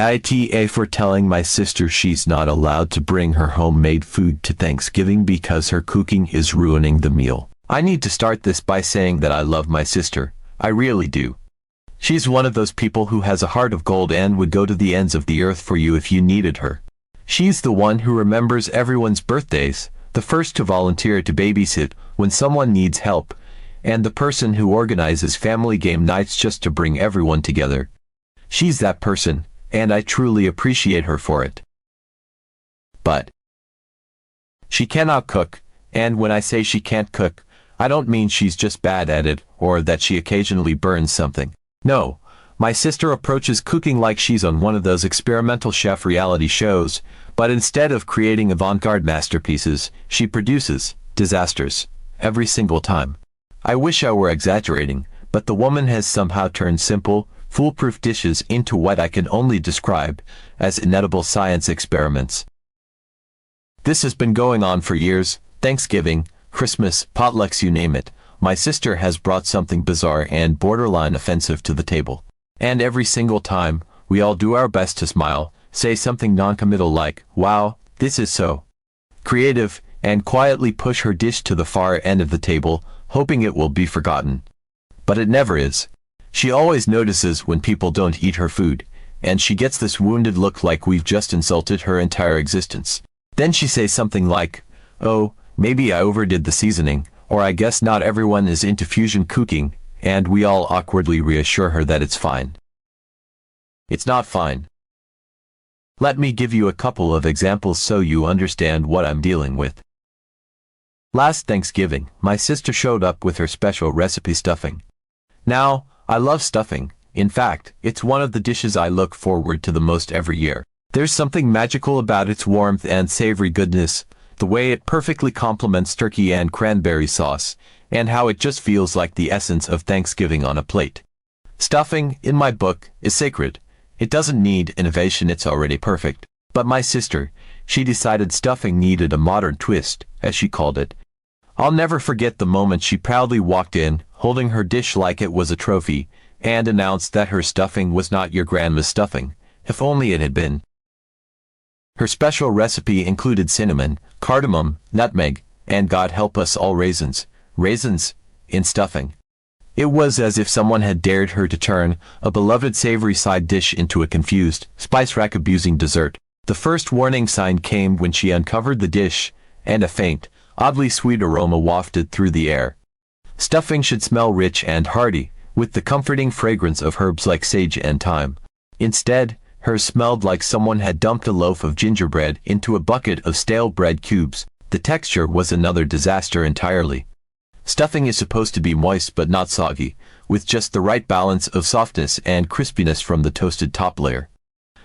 AITA for telling my sister she's not allowed to bring her homemade food to Thanksgiving because her cooking is ruining the meal. I need to start this by saying that I love my sister. I really do. She's one of those people who has a heart of gold and would go to the ends of the earth for you if you needed her. She's the one who remembers everyone's birthdays, the first to volunteer to babysit when someone needs help, and the person who organizes family game nights just to bring everyone together. She's that person, and I truly appreciate her for it. But she cannot cook, and when I say she can't cook, I don't mean she's just bad at it or that she occasionally burns something. No, my sister approaches cooking like she's on one of those experimental chef reality shows, but instead of creating avant-garde masterpieces, she produces disasters every single time. I wish I were exaggerating, but the woman has somehow turned simple, foolproof dishes into what I can only describe as inedible science experiments. This has been going on for years. Thanksgiving, Christmas, potlucks, you name it. My sister has brought something bizarre and borderline offensive to the table. And every single time, we all do our best to smile, say something non-committal like, "Wow, this is so creative," and quietly push her dish to the far end of the table, hoping it will be forgotten. But it never is. She always notices when people don't eat her food, and she gets this wounded look like we've just insulted her entire existence. Then she says something like, "Oh, maybe I overdid the seasoning," or "I guess not everyone is into fusion cooking," and we all awkwardly reassure her that it's fine. It's not fine. Let me give you a couple of examples so you understand what I'm dealing with. Last Thanksgiving, my sister showed up with her special recipe stuffing. Now, I love stuffing. In fact, it's one of the dishes I look forward to the most every year. There's something magical about its warmth and savory goodness, the way it perfectly complements turkey and cranberry sauce, and how it just feels like the essence of Thanksgiving on a plate. Stuffing, in my book, is sacred. It doesn't need innovation, it's already perfect. But my sister, she decided stuffing needed a modern twist, as she called it. I'll never forget the moment she proudly walked in, holding her dish like it was a trophy, and announced that her stuffing was not your grandma's stuffing. If only it had been. Her special recipe included cinnamon, cardamom, nutmeg, and God help us all raisins. Raisins in stuffing. It was as if someone had dared her to turn a beloved savory side dish into a confused, spice rack abusing dessert. The first warning sign came when she uncovered the dish, and a faint, oddly sweet aroma wafted through the air. Stuffing should smell rich and hearty, with the comforting fragrance of herbs like sage and thyme. Instead, hers smelled like someone had dumped a loaf of gingerbread into a bucket of stale bread cubes. The texture was another disaster entirely. Stuffing is supposed to be moist but not soggy, with just the right balance of softness and crispiness from the toasted top layer.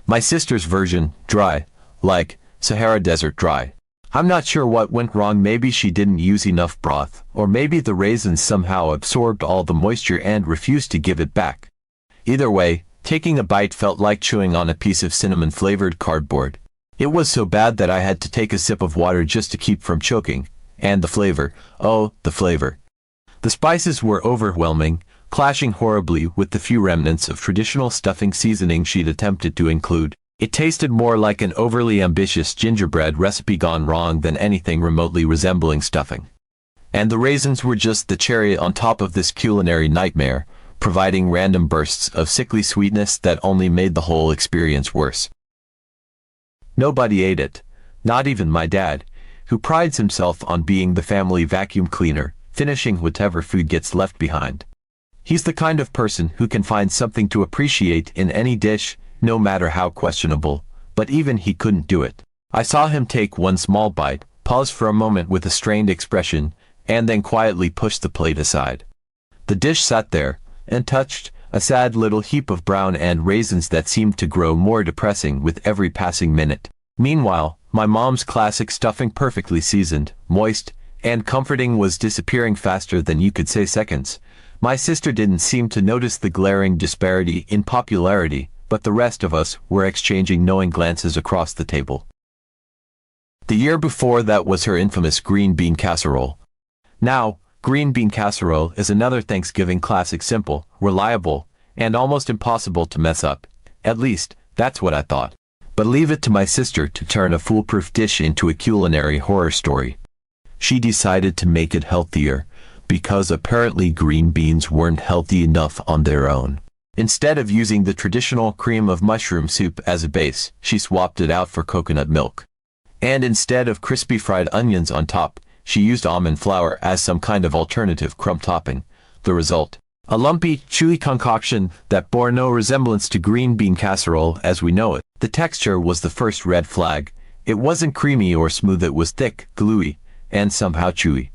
My sister's version, dry, like Sahara Desert dry. I'm not sure what went wrong. Maybe she didn't use enough broth, or maybe the raisins somehow absorbed all the moisture and refused to give it back. Either way, taking a bite felt like chewing on a piece of cinnamon-flavored cardboard. It was so bad that I had to take a sip of water just to keep from choking. And the flavor, oh, the flavor. The spices were overwhelming, clashing horribly with the few remnants of traditional stuffing seasoning she'd attempted to include. It tasted more like an overly ambitious gingerbread recipe gone wrong than anything remotely resembling stuffing. And the raisins were just the cherry on top of this culinary nightmare, providing random bursts of sickly sweetness that only made the whole experience worse. Nobody ate it, not even my dad, who prides himself on being the family vacuum cleaner, finishing whatever food gets left behind. He's the kind of person who can find something to appreciate in any dish, no matter how questionable, but even he couldn't do it. I saw him take one small bite, pause for a moment with a strained expression, and then quietly push the plate aside. The dish sat there, untouched, a sad little heap of brown and raisins that seemed to grow more depressing with every passing minute. Meanwhile, my mom's classic stuffing, perfectly seasoned, moist, and comforting, was disappearing faster than you could say seconds. My sister didn't seem to notice the glaring disparity in popularity, but the rest of us were exchanging knowing glances across the table. The year before that was her infamous green bean casserole. Now, green bean casserole is another Thanksgiving classic, simple, reliable, and almost impossible to mess up. At least, That's what I thought. But leave it to my sister to turn a foolproof dish into a culinary horror story. She decided to make it healthier, because apparently green beans weren't healthy enough on their own. Instead of using the traditional cream of mushroom soup as a base, she swapped it out for coconut milk. And instead of crispy fried onions on top, she used almond flour as some kind of alternative crumb topping. The result? A lumpy, chewy concoction that bore no resemblance to green bean casserole as we know it. The texture was the first red flag. It wasn't creamy or smooth, it was thick, gluey, and somehow chewy.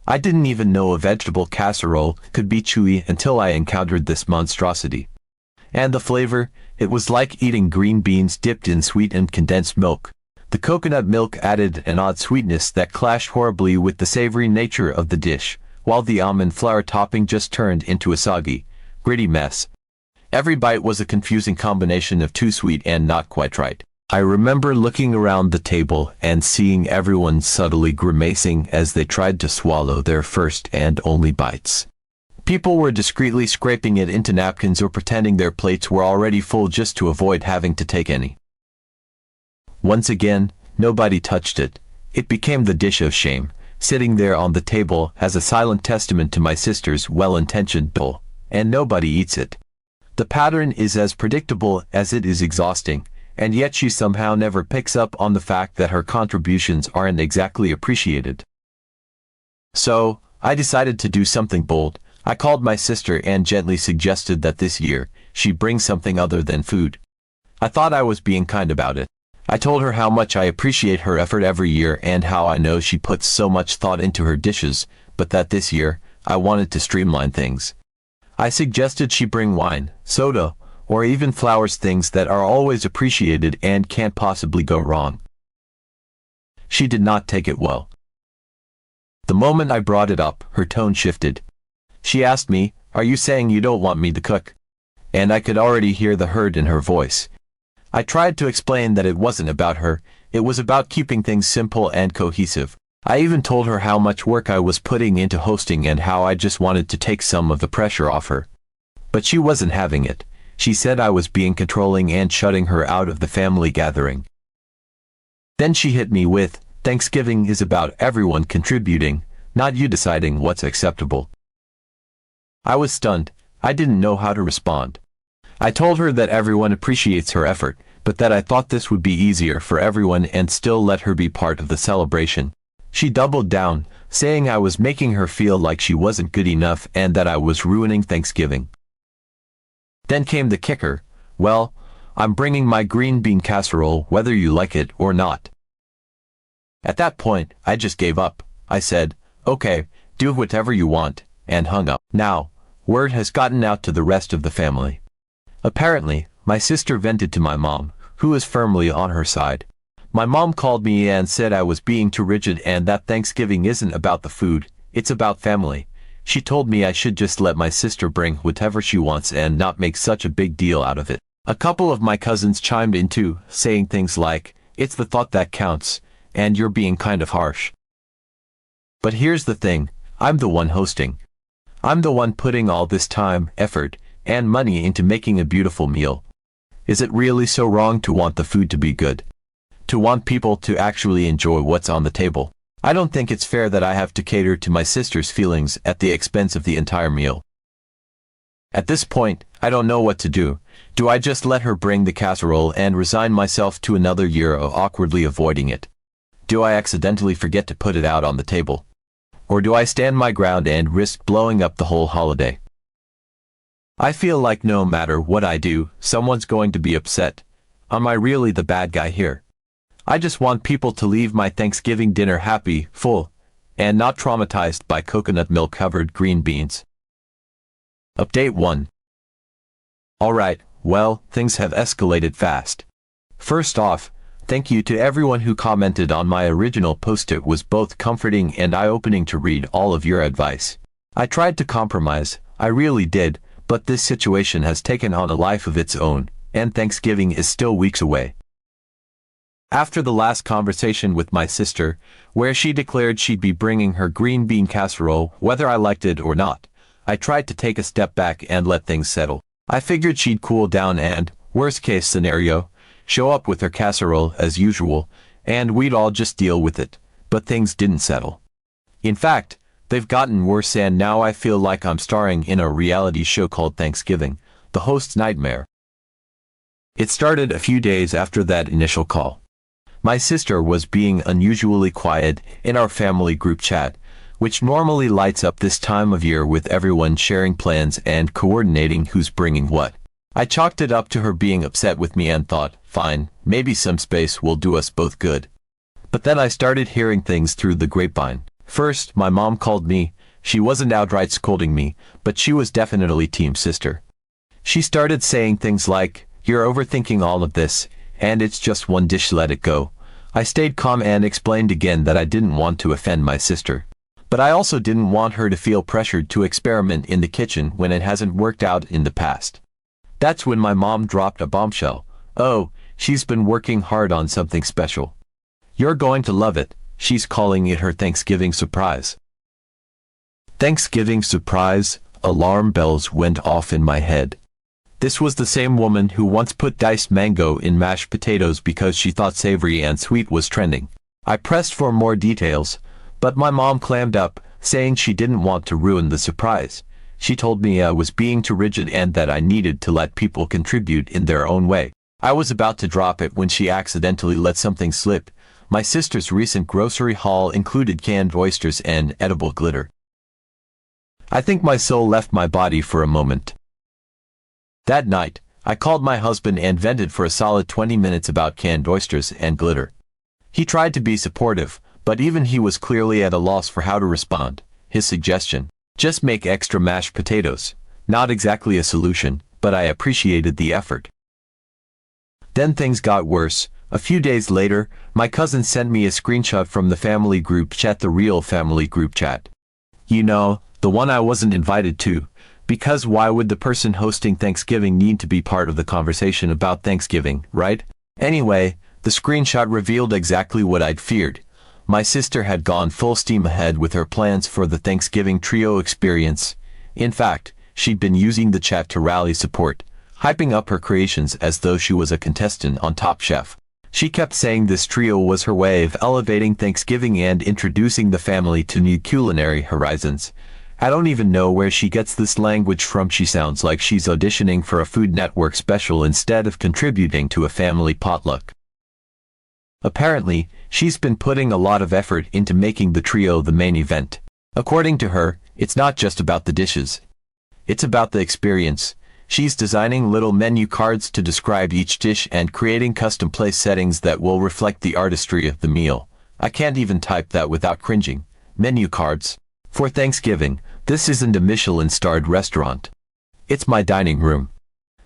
I didn't even know a vegetable casserole could be chewy until I encountered this monstrosity. And the flavor? It was like eating green beans dipped in sweetened condensed milk. The coconut milk added an odd sweetness that clashed horribly with the savory nature of the dish, while the almond flour topping just turned into a soggy, gritty mess. Every bite was a confusing combination of too sweet and not quite right. I remember looking around the table and seeing everyone subtly grimacing as they tried to swallow their first and only bites. People were discreetly scraping it into napkins or pretending their plates were already full just to avoid having to take any. Once again, nobody touched it. It became the dish of shame, sitting there on the table as a silent testament to my sister's well-intentioned goal, and nobody eats it. The pattern is as predictable as it is exhausting, and yet she somehow never picks up on the fact that her contributions aren't exactly appreciated. So, I decided to do something bold. I called my sister and gently suggested that this year, she bring something other than food. I thought I was being kind about it. I told her how much I appreciate her effort every year and how I know she puts so much thought into her dishes, but that this year, I wanted to streamline things. I suggested she bring wine, soda, or even flowers, things that are always appreciated and can't possibly go wrong. She did not take it well. The moment I brought it up, her tone shifted. She asked me, "Are you saying you don't want me to cook?" And I could already hear the hurt in her voice. I tried to explain that it wasn't about her, it was about keeping things simple and cohesive. I even told her how much work I was putting into hosting and how I just wanted to take some of the pressure off her. But she wasn't having it. She said I was being controlling and shutting her out of the family gathering. Then she hit me with, "Thanksgiving is about everyone contributing, not you deciding what's acceptable." I was stunned. I didn't know how to respond. I told her that everyone appreciates her effort, but that I thought this would be easier for everyone and still let her be part of the celebration. She doubled down, saying I was making her feel like she wasn't good enough and that I was ruining Thanksgiving. Then came the kicker. "Well, I'm bringing my green bean casserole whether you like it or not." At that point, I just gave up. I said, "Okay, do whatever you want," and hung up. Now, word has gotten out to the rest of the family. Apparently, my sister vented to my mom, who is firmly on her side. My mom called me and said I was being too rigid and that Thanksgiving isn't about the food, it's about family. She told me I should just let my sister bring whatever she wants and not make such a big deal out of it. A couple of my cousins chimed in too, saying things like, "It's the thought that counts, and you're being kind of harsh." But here's the thing, I'm the one hosting. I'm the one putting all this time, effort, and money into making a beautiful meal. Is it really so wrong to want the food to be good? To want people to actually enjoy what's on the table? I don't think it's fair that I have to cater to my sister's feelings at the expense of the entire meal. At this point, I don't know what to do. Do I just let her bring the casserole and resign myself to another year of awkwardly avoiding it? Do I accidentally forget to put it out on the table? Or do I stand my ground and risk blowing up the whole holiday? I feel like no matter what I do, someone's going to be upset. Am I really the bad guy here? I just want people to leave my Thanksgiving dinner happy, full, and not traumatized by coconut milk-covered green beans. Update 1. Alright, well, things have escalated fast. First off, thank you to everyone who commented on my original post. It was both comforting and eye-opening to read all of your advice. I tried to compromise, I really did, but this situation has taken on a life of its own, and Thanksgiving is still weeks away. After the last conversation with my sister, where she declared she'd be bringing her green bean casserole whether I liked it or not, I tried to take a step back and let things settle. I figured she'd cool down and, Worst case scenario, show up with her casserole as usual, and we'd all just deal with it. But things didn't settle. In fact, they've gotten worse, and now I feel like I'm starring in a reality show called Thanksgiving, the host's nightmare. It started a few days after that initial call. My sister was being unusually quiet in our family group chat, which normally lights up this time of year with everyone sharing plans and coordinating who's bringing what. I chalked it up to her being upset with me and thought, fine, maybe some space will do us both good. But then I started hearing things through the grapevine. First, my mom called me. She wasn't outright scolding me, but she was definitely team sister. She started saying things like, "You're overthinking all of this, and it's just one dish, let it go." I stayed calm and explained again that I didn't want to offend my sister. But I also didn't want her to feel pressured to experiment in the kitchen when it hasn't worked out in the past. That's when my mom dropped a bombshell. "Oh, she's been working hard on something special. You're going to love it. She's calling it her Thanksgiving surprise." Thanksgiving surprise, alarm bells went off in my head. This was the same woman who once put diced mango in mashed potatoes because she thought savory and sweet was trending. I pressed for more details, but my mom clammed up, saying she didn't want to ruin the surprise. She told me I was being too rigid and that I needed to let people contribute in their own way. I was about to drop it when she accidentally let something slip. My sister's recent grocery haul included canned oysters and edible glitter. I think my soul left my body for a moment. That night, I called my husband and vented for a solid 20 minutes about canned oysters and glitter. He tried to be supportive, but even he was clearly at a loss for how to respond. His suggestion, just make extra mashed potatoes, not exactly a solution, but I appreciated the effort. Then things got worse. A few days later, my cousin sent me a screenshot from the family group chat, the real family group chat. You know, the one I wasn't invited to, because why would the person hosting Thanksgiving need to be part of the conversation about Thanksgiving, right? Anyway, the screenshot revealed exactly what I'd feared. My sister had gone full steam ahead with her plans for the Thanksgiving trio experience. In fact, she'd been using the chat to rally support, hyping up her creations as though she was a contestant on Top Chef. She kept saying this trio was her way of elevating Thanksgiving and introducing the family to new culinary horizons. I don't even know where she gets this language from. She sounds like she's auditioning for a Food Network special instead of contributing to a family potluck. Apparently, she's been putting a lot of effort into making the trio the main event. According to her, it's not just about the dishes. It's about the experience. She's designing little menu cards to describe each dish and creating custom place settings that will reflect the artistry of the meal. I can't even type that without cringing. Menu cards. For Thanksgiving, this isn't a Michelin-starred restaurant. It's my dining room.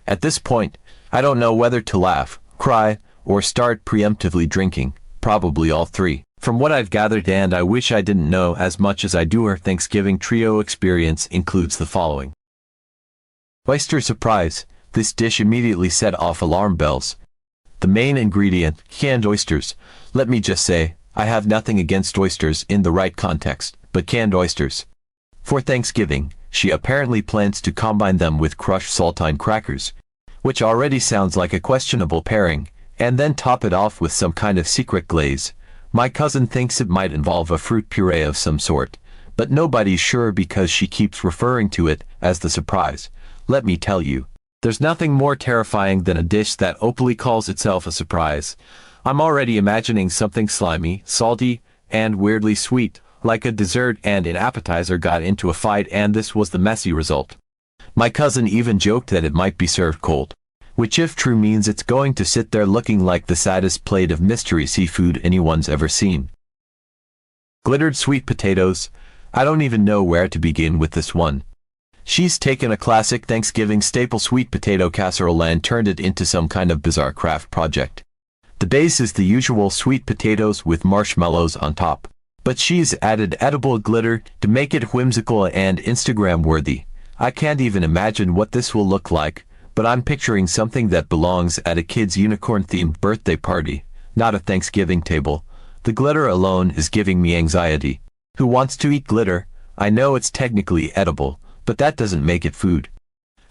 At this point, I don't know whether to laugh, cry, or start preemptively drinking, probably all three. From what I've gathered, and I wish I didn't know as much as I do, her Thanksgiving trio experience includes the following. Oyster surprise. This dish immediately set off alarm bells. The main ingredient, canned oysters. Let me just say, I have nothing against oysters in the right context, but canned oysters. For Thanksgiving, she apparently plans to combine them with crushed saltine crackers, which already sounds like a questionable pairing, and then top it off with some kind of secret glaze. My cousin thinks it might involve a fruit puree of some sort, but nobody's sure because she keeps referring to it as the surprise. Let me tell you, there's nothing more terrifying than a dish that openly calls itself a surprise. I'm already imagining something slimy, salty, and weirdly sweet, like a dessert and an appetizer got into a fight and this was the messy result. My cousin even joked that it might be served cold, which if true means it's going to sit there looking like the saddest plate of mystery seafood anyone's ever seen. Glittered sweet potatoes. I don't even know where to begin with this one. She's taken a classic Thanksgiving staple sweet potato casserole and turned it into some kind of bizarre craft project. The base is the usual sweet potatoes with marshmallows on top, but she's added edible glitter to make it whimsical and Instagram-worthy. I can't even imagine what this will look like, but I'm picturing something that belongs at a kid's unicorn-themed birthday party, not a Thanksgiving table. The glitter alone is giving me anxiety. Who wants to eat glitter? I know it's technically edible, but that doesn't make it food.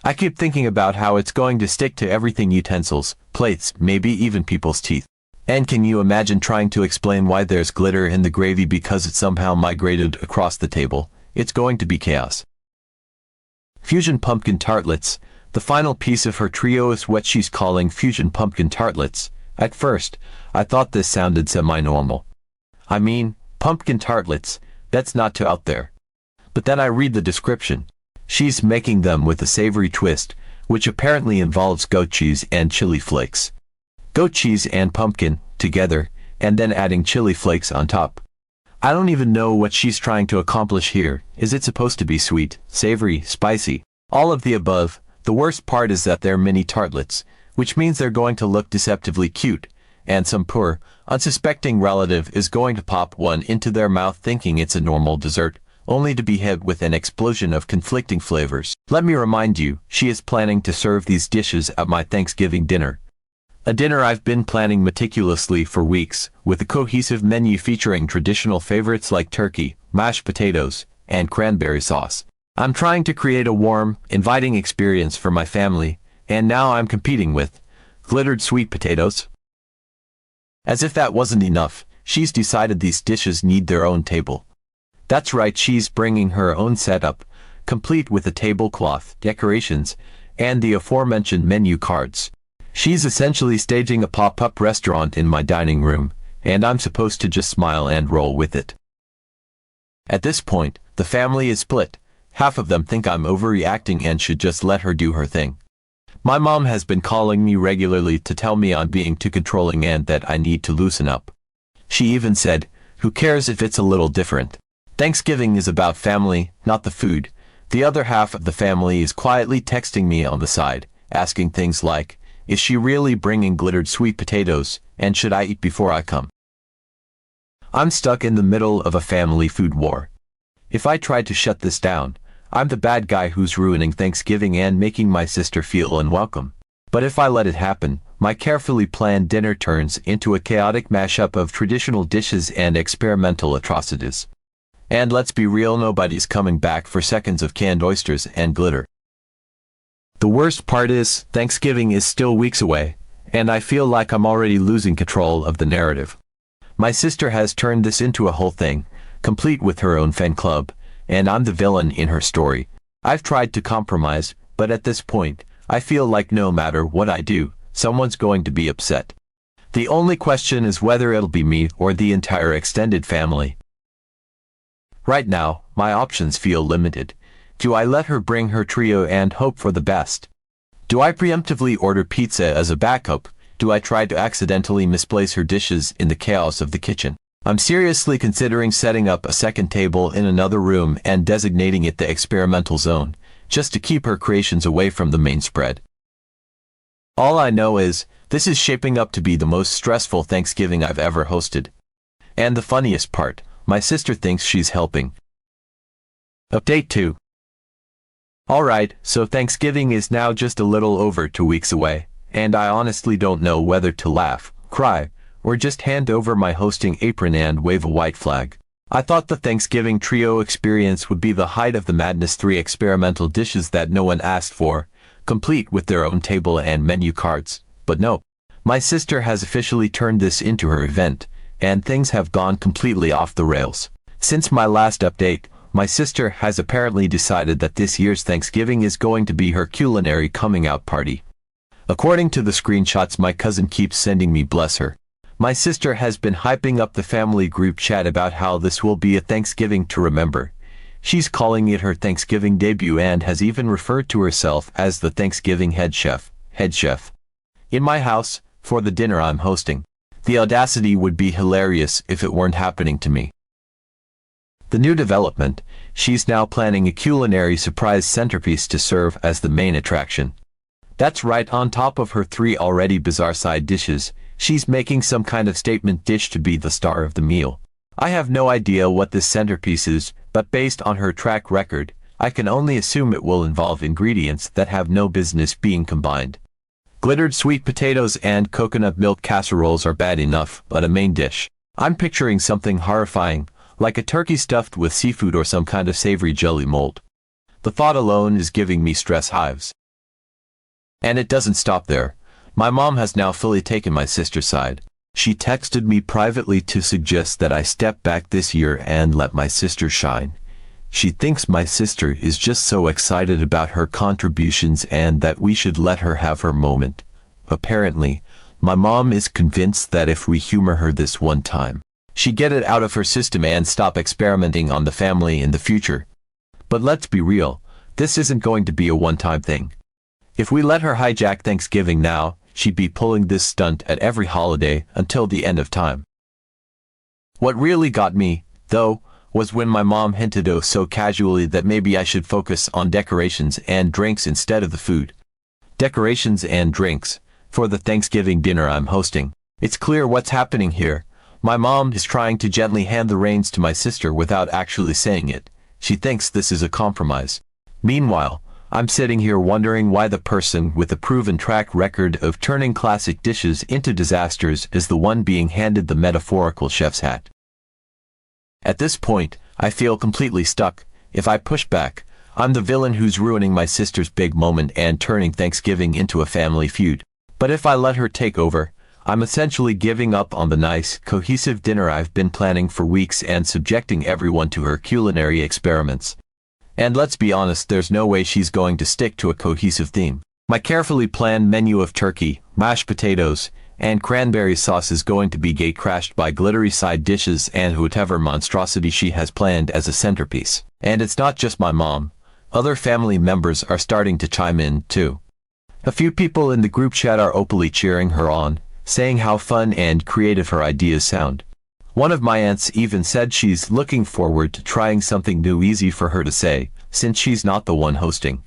I keep thinking about how it's going to stick to everything: utensils, plates, maybe even people's teeth. And can you imagine trying to explain why there's glitter in the gravy because it somehow migrated across the table? It's going to be chaos. Fusion pumpkin tartlets. The final piece of her trio is what she's calling fusion pumpkin tartlets. At first, I thought this sounded semi-normal. I mean, pumpkin tartlets, that's not too out there. But then I read the description. She's making them with a savory twist, which apparently involves goat cheese and chili flakes. Goat cheese and pumpkin, together, and then adding chili flakes on top. I don't even know what she's trying to accomplish here. Is it supposed to be sweet, savory, spicy? All of the above. The worst part is that they're mini tartlets, which means they're going to look deceptively cute, and some poor, unsuspecting relative is going to pop one into their mouth thinking it's a normal dessert, only to be hit with an explosion of conflicting flavors. Let me remind you, she is planning to serve these dishes at my Thanksgiving dinner. A dinner I've been planning meticulously for weeks, with a cohesive menu featuring traditional favorites like turkey, mashed potatoes, and cranberry sauce. I'm trying to create a warm, inviting experience for my family, and now I'm competing with glittered sweet potatoes. As if that wasn't enough, she's decided these dishes need their own table. That's right, she's bringing her own setup, complete with a tablecloth, decorations, and the aforementioned menu cards. She's essentially staging a pop-up restaurant in my dining room, and I'm supposed to just smile and roll with it. At this point, the family is split. Half of them think I'm overreacting and should just let her do her thing. My mom has been calling me regularly to tell me I'm being too controlling and that I need to loosen up. She even said, "Who cares if it's a little different? Thanksgiving is about family, not the food." The other half of the family is quietly texting me on the side, asking things like, is she really bringing glittered sweet potatoes, and should I eat before I come? I'm stuck in the middle of a family food war. If I try to shut this down, I'm the bad guy who's ruining Thanksgiving and making my sister feel unwelcome. But if I let it happen, my carefully planned dinner turns into a chaotic mashup of traditional dishes and experimental atrocities. And let's be real, nobody's coming back for seconds of canned oysters and glitter. The worst part is, Thanksgiving is still weeks away, and I feel like I'm already losing control of the narrative. My sister has turned this into a whole thing, complete with her own fan club, and I'm the villain in her story. I've tried to compromise, but at this point, I feel like no matter what I do, someone's going to be upset. The only question is whether it'll be me or the entire extended family. Right now, my options feel limited. Do I let her bring her trio and hope for the best? Do I preemptively order pizza as a backup? Do I try to accidentally misplace her dishes in the chaos of the kitchen? I'm seriously considering setting up a second table in another room and designating it the experimental zone, just to keep her creations away from the main spread. All I know is, this is shaping up to be the most stressful Thanksgiving I've ever hosted. And the funniest part, my sister thinks she's helping. Update 2. Alright, so Thanksgiving is now just a little over 2 weeks away, and I honestly don't know whether to laugh, cry, or just hand over my hosting apron and wave a white flag. I thought the Thanksgiving trio experience would be the height of the madness: 3 experimental dishes that no one asked for, complete with their own table and menu cards. But no. My sister has officially turned this into her event, and things have gone completely off the rails. Since my last update, my sister has apparently decided that this year's Thanksgiving is going to be her culinary coming out party. According to the screenshots my cousin keeps sending me, bless her, my sister has been hyping up the family group chat about how this will be a Thanksgiving to remember. She's calling it her Thanksgiving debut and has even referred to herself as the Thanksgiving head chef. In my house, for the dinner I'm hosting. The audacity would be hilarious if it weren't happening to me. The new development, she's now planning a culinary surprise centerpiece to serve as the main attraction. That's right, on top of her 3 already bizarre side dishes, she's making some kind of statement dish to be the star of the meal. I have no idea what this centerpiece is, but based on her track record, I can only assume it will involve ingredients that have no business being combined. Glittered sweet potatoes and coconut milk casseroles are bad enough, but a main dish. I'm picturing something horrifying, like a turkey stuffed with seafood or some kind of savory jelly mold. The thought alone is giving me stress hives. And it doesn't stop there. My mom has now fully taken my sister's side. She texted me privately to suggest that I step back this year and let my sister shine. She thinks my sister is just so excited about her contributions and that we should let her have her moment. Apparently, my mom is convinced that if we humor her this one time, she get it out of her system and stop experimenting on the family in the future. But let's be real, this isn't going to be a one-time thing. If we let her hijack Thanksgiving now, she'd be pulling this stunt at every holiday until the end of time. What really got me, though, was when my mom hinted oh so casually that maybe I should focus on decorations and drinks instead of the food. Decorations and drinks, for the Thanksgiving dinner I'm hosting. It's clear what's happening here. My mom is trying to gently hand the reins to my sister without actually saying it. She thinks this is a compromise. Meanwhile, I'm sitting here wondering why the person with a proven track record of turning classic dishes into disasters is the one being handed the metaphorical chef's hat. At this point, I feel completely stuck. If I push back, I'm the villain who's ruining my sister's big moment and turning Thanksgiving into a family feud. But if I let her take over, I'm essentially giving up on the nice, cohesive dinner I've been planning for weeks and subjecting everyone to her culinary experiments. And let's be honest, there's no way she's going to stick to a cohesive theme. My carefully planned menu of turkey, mashed potatoes, and cranberry sauce is going to be gate-crashed by glittery side dishes and whatever monstrosity she has planned as a centerpiece. And it's not just my mom. Other family members are starting to chime in, too. A few people in the group chat are openly cheering her on, saying how fun and creative her ideas sound. One of my aunts even said she's looking forward to trying something new, easy for her to say, since she's not the one hosting.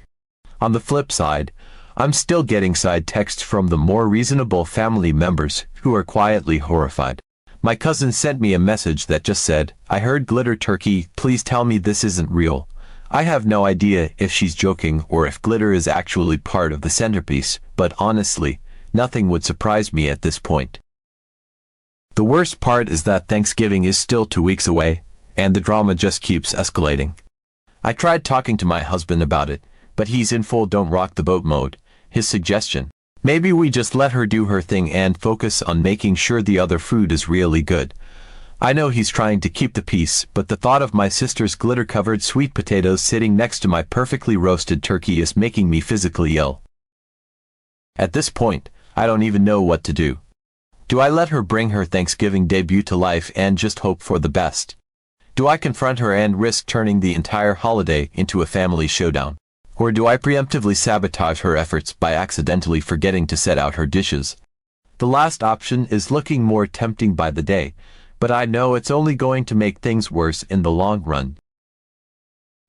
On the flip side, I'm still getting side texts from the more reasonable family members who are quietly horrified. My cousin sent me a message that just said, "I heard glitter turkey, please tell me this isn't real." I have no idea if she's joking or if glitter is actually part of the centerpiece, but honestly, nothing would surprise me at this point. The worst part is that Thanksgiving is still 2 weeks away, and the drama just keeps escalating. I tried talking to my husband about it, but he's in full don't rock the boat mode. His suggestion, maybe we just let her do her thing and focus on making sure the other food is really good. I know he's trying to keep the peace, but the thought of my sister's glitter-covered sweet potatoes sitting next to my perfectly roasted turkey is making me physically ill. At this point, I don't even know what to do. Do I let her bring her Thanksgiving debut to life and just hope for the best? Do I confront her and risk turning the entire holiday into a family showdown? Or do I preemptively sabotage her efforts by accidentally forgetting to set out her dishes? The last option is looking more tempting by the day, but I know it's only going to make things worse in the long run.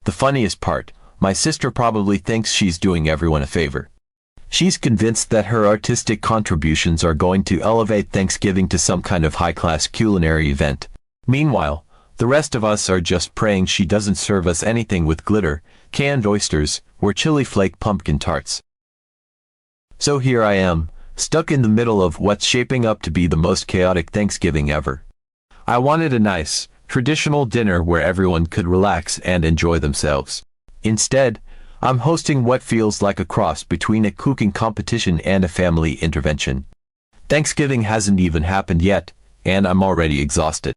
The funniest part, my sister probably thinks she's doing everyone a favor. She's convinced that her artistic contributions are going to elevate Thanksgiving to some kind of high-class culinary event. Meanwhile, the rest of us are just praying she doesn't serve us anything with glitter, canned oysters, or chili flake pumpkin tarts. So here I am, stuck in the middle of what's shaping up to be the most chaotic Thanksgiving ever. I wanted a nice, traditional dinner where everyone could relax and enjoy themselves. Instead, I'm hosting what feels like a cross between a cooking competition and a family intervention. Thanksgiving hasn't even happened yet, and I'm already exhausted.